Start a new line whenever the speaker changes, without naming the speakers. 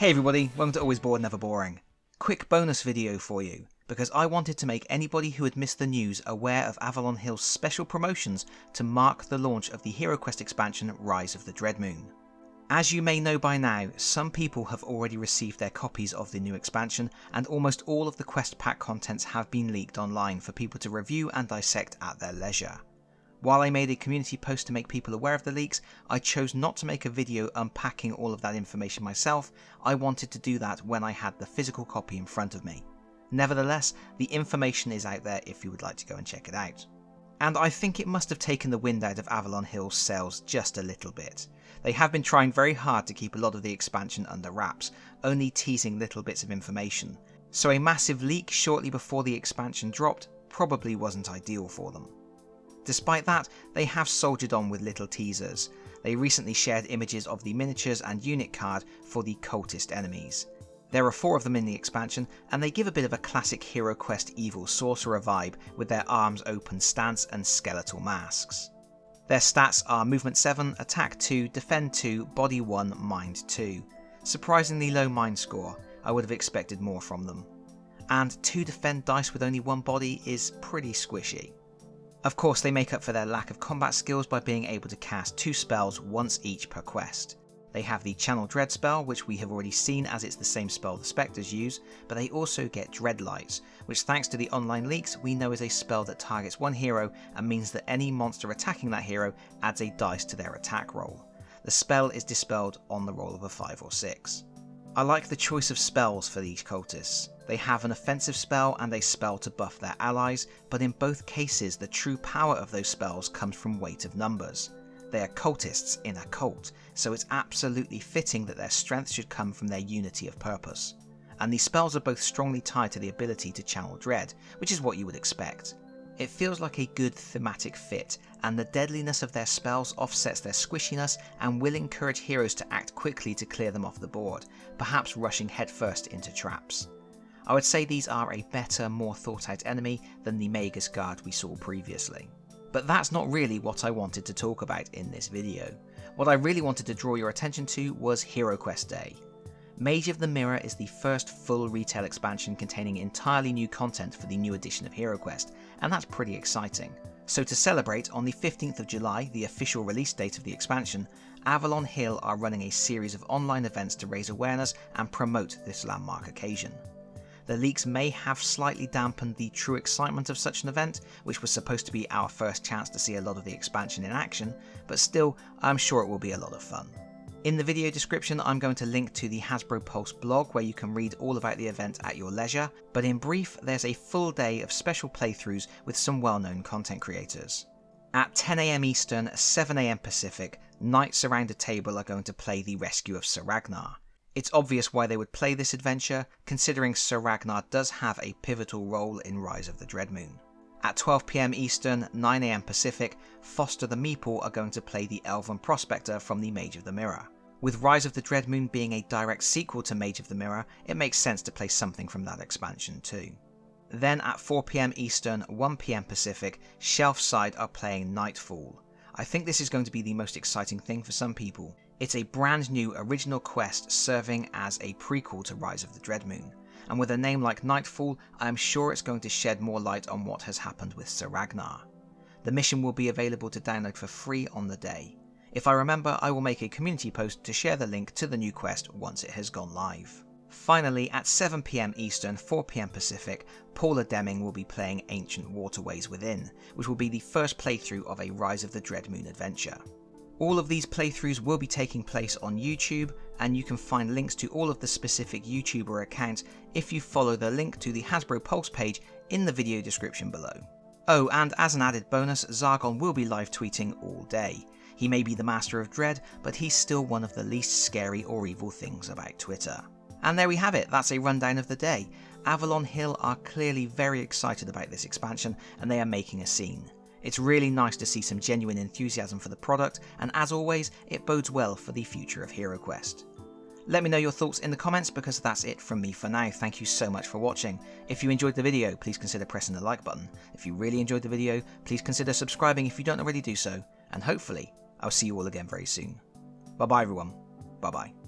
Hey everybody, welcome to Always Bored Never Boring. Quick bonus video for you, because I wanted to make anybody who had missed the news aware of Avalon Hill's special promotions to mark the launch of the HeroQuest expansion Rise of the Dreadmoon. As you may know by now, some people have already received their copies of the new expansion, and almost all of the quest pack contents have been leaked online for people to review and dissect at their leisure. While I made a community post to make people aware of the leaks, I chose not to make a video unpacking all of that information myself. I wanted to do that when I had the physical copy in front of me. Nevertheless, the information is out there if you would like to go and check it out. And I think it must have taken the wind out of Avalon Hill's sails just a little bit. They have been trying very hard to keep a lot of the expansion under wraps, only teasing little bits of information. So a massive leak shortly before the expansion dropped probably wasn't ideal for them. Despite that, they have soldiered on with little teasers. They recently shared images of the miniatures and unit card for the Cultist enemies. There are 4 of them in the expansion, and they give a bit of a classic HeroQuest evil sorcerer vibe with their arms open stance and skeletal masks. Their stats are movement 7, attack 2, defend 2, body 1, mind 2. Surprisingly low mind score, I would have expected more from them. And 2 defend dice with only 1 body is pretty squishy. Of course, they make up for their lack of combat skills by being able to cast 2 spells once each per quest. They have the Channel Dread spell, which we have already seen as it's the same spell the Spectres use, but they also get Dreadlights, which thanks to the online leaks we know is a spell that targets one hero and means that any monster attacking that hero adds a dice to their attack roll. The spell is dispelled on the roll of a 5 or 6. I like the choice of spells for these cultists. They have an offensive spell and a spell to buff their allies, but in both cases the true power of those spells comes from weight of numbers. They are cultists in a cult, so it's absolutely fitting that their strength should come from their unity of purpose. And these spells are both strongly tied to the ability to channel dread, which is what you would expect. It feels like a good thematic fit, and the deadliness of their spells offsets their squishiness and will encourage heroes to act quickly to clear them off the board, perhaps rushing headfirst into traps. I would say these are a better, more thought out enemy than the Magus Guard we saw previously. But that's not really what I wanted to talk about in this video. What I really wanted to draw your attention to was HeroQuest Day. Mage of the Mirror is the first full retail expansion containing entirely new content for the new edition of HeroQuest, and that's pretty exciting. So to celebrate, on the 15th of July, the official release date of the expansion, Avalon Hill are running a series of online events to raise awareness and promote this landmark occasion. The leaks may have slightly dampened the true excitement of such an event, which was supposed to be our first chance to see a lot of the expansion in action, but still, I'm sure it will be a lot of fun. In the video description I'm going to link to the Hasbro Pulse blog where you can read all about the event at your leisure, but in brief there's a full day of special playthroughs with some well-known content creators. At 10 AM Eastern, 7 AM Pacific, knights around a table are going to play the rescue of Sir Ragnar. It's obvious why they would play this adventure, considering Sir Ragnar does have a pivotal role in Rise of the Dreadmoon. At 12 PM Eastern, 9 AM Pacific, Foster the Meeple are going to play the Elven Prospector from the Mage of the Mirror. With Rise of the Dreadmoon being a direct sequel to Mage of the Mirror, it makes sense to play something from that expansion too. Then at 4 PM Eastern, 1 PM Pacific, Shelfside are playing Nightfall. I think this is going to be the most exciting thing for some people. It's a brand new original quest serving as a prequel to Rise of the Dreadmoon, and with a name like Nightfall, I am sure it's going to shed more light on what has happened with Sir Ragnar. The mission will be available to download for free on the day. If I remember, I will make a community post to share the link to the new quest once it has gone live. Finally, at 7 PM Eastern, 4 PM Pacific, Paula Deming will be playing Ancient Waterways Within, which will be the first playthrough of a Rise of the Dreadmoon adventure. All of these playthroughs will be taking place on YouTube, and you can find links to all of the specific YouTuber accounts if you follow the link to the Hasbro Pulse page in the video description below. Oh, and as an added bonus, Zargon will be live tweeting all day. He may be the master of dread, but he's still one of the least scary or evil things about Twitter. And there we have it, that's a rundown of the day. Avalon Hill are clearly very excited about this expansion, and they are making a scene. It's really nice to see some genuine enthusiasm for the product, and as always, it bodes well for the future of HeroQuest. Let me know your thoughts in the comments, because that's it from me for now. Thank you so much for watching. If you enjoyed the video, please consider pressing the like button. If you really enjoyed the video, please consider subscribing if you don't already do so, and hopefully, I'll see you all again very soon. Bye bye everyone. Bye bye.